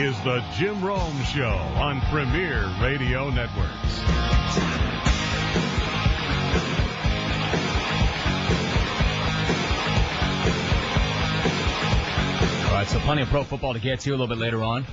is the Jim Rome Show on Premier Radio Networks. All right, so plenty of pro football to get to a little bit later on.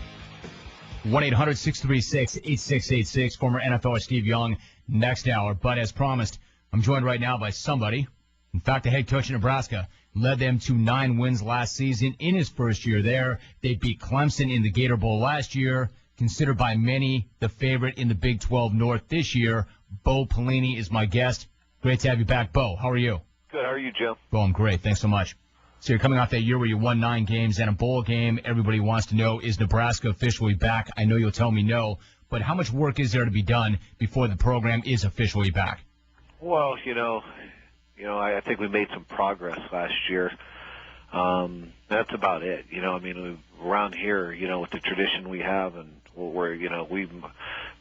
1-800-636-8686, former NFLer Steve Young, next hour. But as promised, I'm joined right now by somebody. In fact, the head coach of Nebraska led them to 9 wins last season in his first year there. They beat Clemson in the Gator Bowl last year, considered by many the favorite in the Big 12 North this year. Bo Pelini is my guest. Great to have you back, Bo. How are you? Good. How are you, Jim? Bo, I'm great. Thanks so much. So you're coming off that year where you won 9 games and a bowl game. Everybody wants to know, is Nebraska officially back? I know you'll tell me no, but how much work is there to be done before the program is officially back? Well, I think we made some progress last year. That's about it. Around here, with the tradition we have, and we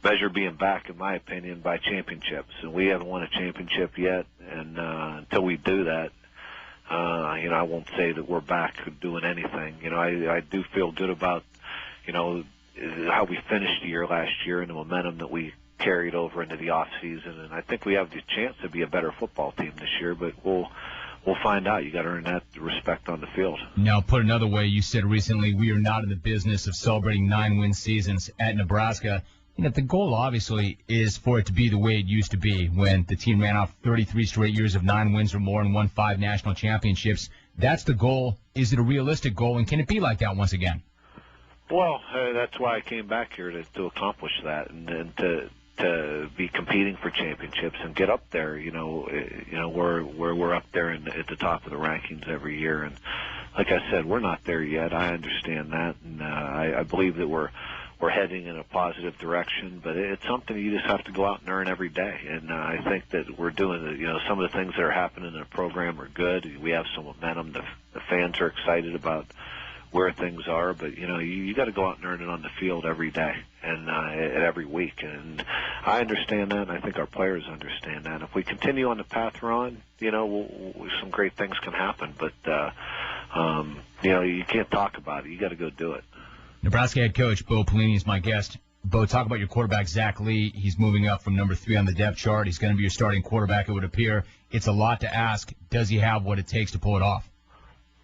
measure being back, in my opinion, by championships, and we haven't won a championship yet. And until we do that, I won't say that we're back doing anything. I do feel good about, how we finished the year last year and the momentum that we carried over into the off season, and I think we have the chance to be a better football team this year, but we'll find out. You got to earn that respect on the field. Now, put another way, you said recently we are not in the business of celebrating 9-win seasons at Nebraska. The goal obviously is for it to be the way it used to be when the team ran off 33 straight years of 9 wins or more and won 5 national championships. That's the goal. Is it a realistic goal, and can it be like that once again? Well, that's why I came back here to accomplish that and to be competing for championships and get up there, where we're up there at the top of the rankings every year. And like I said, we're not there yet. I understand that, and I believe that we're heading in a positive direction. But it's something you just have to go out and earn every day. And I think that we're doing some of the things that are happening in the program are good. We have some momentum. The fans are excited about where things are, but you got to go out and earn it on the field every day and every week. And I understand that, and I think our players understand that. If we continue on the path we're on, some great things can happen. But you can't talk about it. You got to go do it. Nebraska head coach Bo Pelini is my guest. Bo, talk about your quarterback Zach Lee. He's moving up from number 3 on the depth chart. He's going to be your starting quarterback, it would appear. It's a lot to ask. Does he have what it takes to pull it off?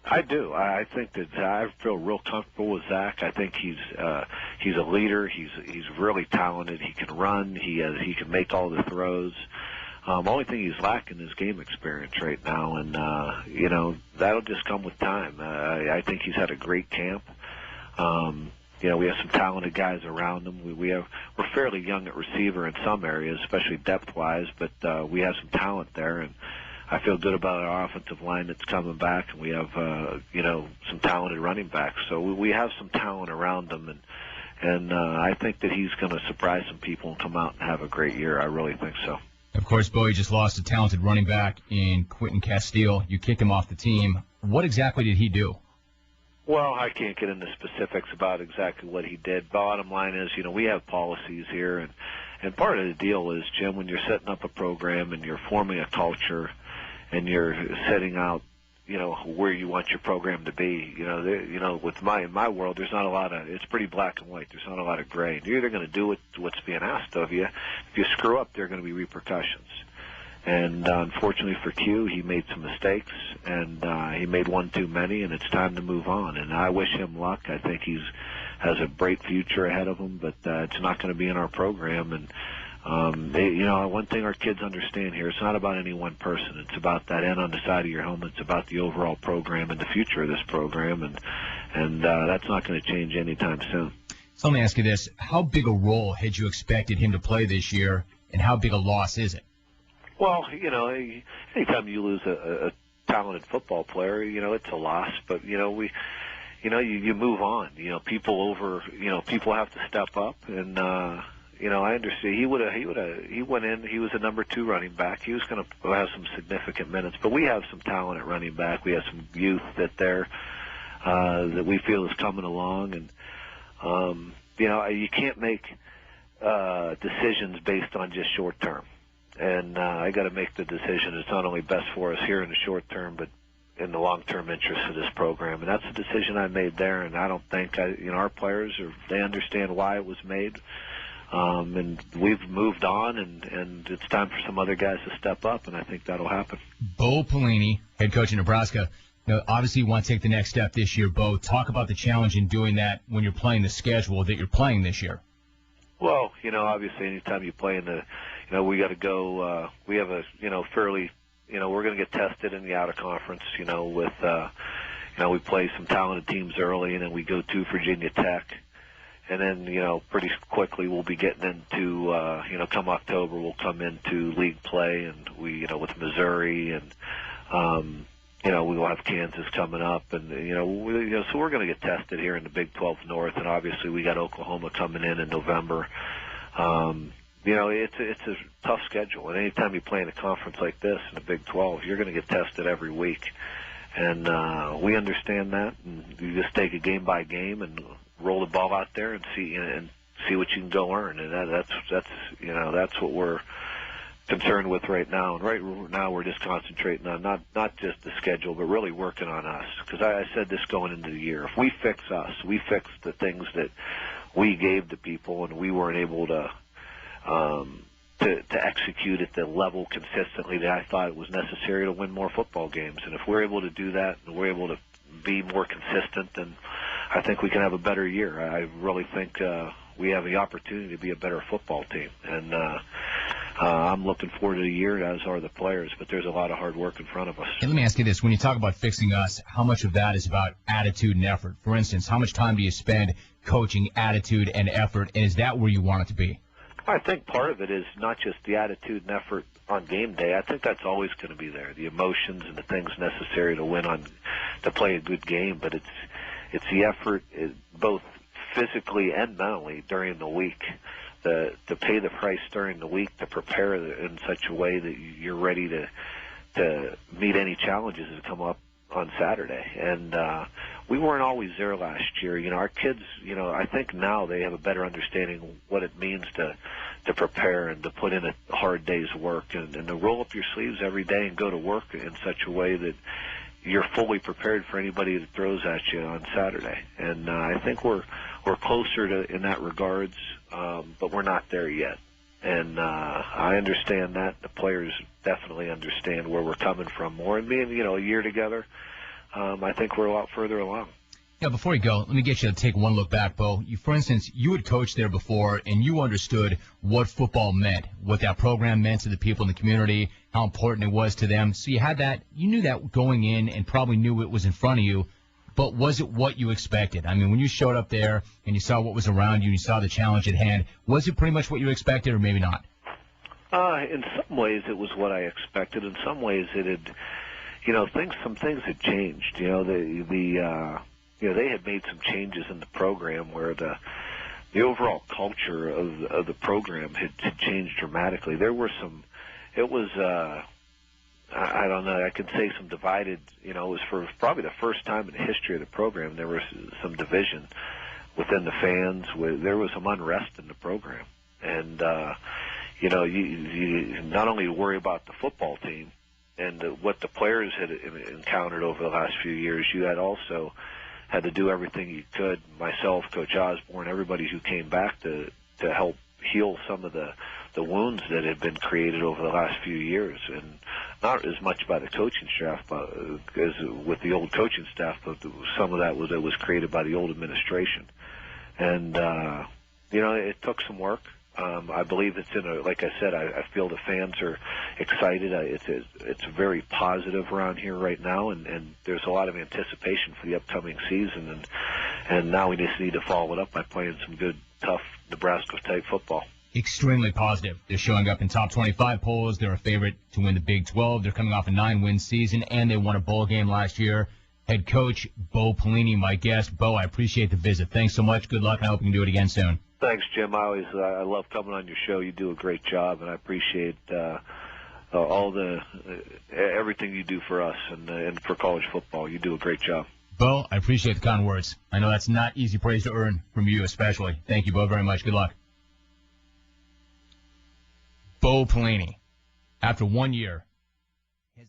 I do. I think that I feel real comfortable with Zach. I think he's a leader. He's really talented. He can run. He can make all the throws. Only thing he's lacking is game experience right now, and that'll just come with time. I think he's had a great camp. We have some talented guys around him. We're fairly young at receiver in some areas, especially depth-wise, but we have some talent there, and I feel good about our offensive line that's coming back, and we have, some talented running backs. So we have some talent around them, and I think that he's going to surprise some people and come out and have a great year. I really think so. Of course, Bo, you just lost a talented running back in Quentin Castile. You kicked him off the team. What exactly did he do? Well, I can't get into specifics about exactly what he did. Bottom line is, we have policies here, and part of the deal is, Jim, when you're setting up a program and you're forming a culture and you're setting out, where you want your program to be, with in my world, there's not a lot of, it's pretty black and white. There's not a lot of gray. You're either going to do what's being asked of you. If you screw up, there are going to be repercussions. And unfortunately for Q, he made some mistakes, and he made one too many, and it's time to move on. And I wish him luck. I think has a bright future ahead of him, but it's not going to be in our program. And one thing our kids understand here, it's not about any one person. It's about that N on the side of your helmet. It's about the overall program and the future of this program, and that's not going to change anytime soon. So let me ask you this. How big a role had you expected him to play this year, and how big a loss is it? Well, anytime you lose a talented football player, it's a loss. But you move on. People have to step up, and I understand. He went in. He was a number 2 running back. He was going to have some significant minutes. But we have some talent at running back. We have some youth that we feel is coming along, and you can't make decisions based on just short term. And I got to make the decision. It's not only best for us here in the short term, but in the long-term interest of this program, and that's a decision I made there. And I don't think our players they understand why it was made. And we've moved on, and it's time for some other guys to step up, and I think that'll happen. Bo Pelini, head coach in Nebraska. Obviously, you want to take the next step this year, Bo. Talk about the challenge in doing that when you're playing the schedule that you're playing this year. Well, obviously, anytime you play in we got to go. We have a, fairly, we're going to get tested in the out-of-conference, with, we play some talented teams early, and then we go to Virginia Tech. And then, pretty quickly we'll be getting into, come October, we'll come into league play, and we, with Missouri, and, we will have Kansas coming up, and, so we're going to get tested here in the Big 12 North, and obviously we got Oklahoma coming in November. It's a tough schedule, and anytime you play in a conference like this in the Big 12, you're going to get tested every week. And we understand that, and you just take it game by game and roll the ball out there and see what you can go earn, and that's what we're concerned with right now. And right now we're just concentrating on not just the schedule, but really working on us. Because I said this going into the year: if we fix us, we fix the things that we gave to people, and we weren't able to execute at the level consistently that I thought it was necessary to win more football games. And if we're able to do that, and we're able to be more consistent, then I think we can have a better year. I really think we have the opportunity to be a better football team. And I'm looking forward to the year, as are the players, but there's a lot of hard work in front of us. Hey, let me ask you this. When you talk about fixing us, how much of that is about attitude and effort? For instance, how much time do you spend coaching attitude and effort, and is that where you want it to be? I think part of it is not just the attitude and effort on game day. I think that's always going to be there, the emotions and the things necessary to play a good game. But it's the effort, both physically and mentally, during the week, to pay the price during the week, to prepare in such a way that you're ready to meet any challenges that come up on Saturday. And we weren't always there last year. Our kids, I think now they have a better understanding of what it means to prepare and to put in a hard day's work, and to roll up your sleeves every day and go to work in such a way that you're fully prepared for anybody that throws at you on Saturday. And I think we're closer to in that regards, but we're not there yet. And I understand that. The players definitely understand where we're coming from more. And being, a year together, I think we're a lot further along. Yeah, before you go, let me get you to take one look back, Bo. For instance, you had coached there before, and you understood what football meant, what that program meant to the people in the community, how important it was to them. So you had that, you knew that going in, and probably knew it was in front of you. But was it what you expected? I mean, when you showed up there and you saw what was around you and you saw the challenge at hand, was it pretty much what you expected, or maybe not? In some ways, it was what I expected. In some ways, it had, some things had changed. They had made some changes in the program where the overall culture of the program had changed dramatically. There were some. It was. I don't know. I could say some divided. It was for probably the first time in the history of the program there was some division within the fans. There was some unrest in the program, and you not only worry about the football team and what the players had encountered over the last few years, you had to do everything you could. Myself, Coach Osborne, everybody who came back to help heal some of the wounds that had been created over the last few years, and not as much by the coaching staff as with the old coaching staff, but some of that was created by the old administration. And it took some work. I believe it's like I said, I feel the fans are excited. It's very positive around here right now, and there's a lot of anticipation for the upcoming season, and now we just need to follow it up by playing some good, tough Nebraska-type football. Extremely positive. They're showing up in top 25 polls. They're a favorite to win the Big 12. They're coming off a 9-win season, and they won a bowl game last year. Head coach Bo Pelini, my guest. Bo, I appreciate the visit. Thanks so much. Good luck, and I hope you can do it again soon. Thanks, Jim. I love coming on your show. You do a great job, and I appreciate everything you do for us and for college football. You do a great job. Bo, I appreciate the kind words. I know that's not easy praise to earn from you especially. Thank you, Bo, very much. Good luck. Bo Pelini, after 1 year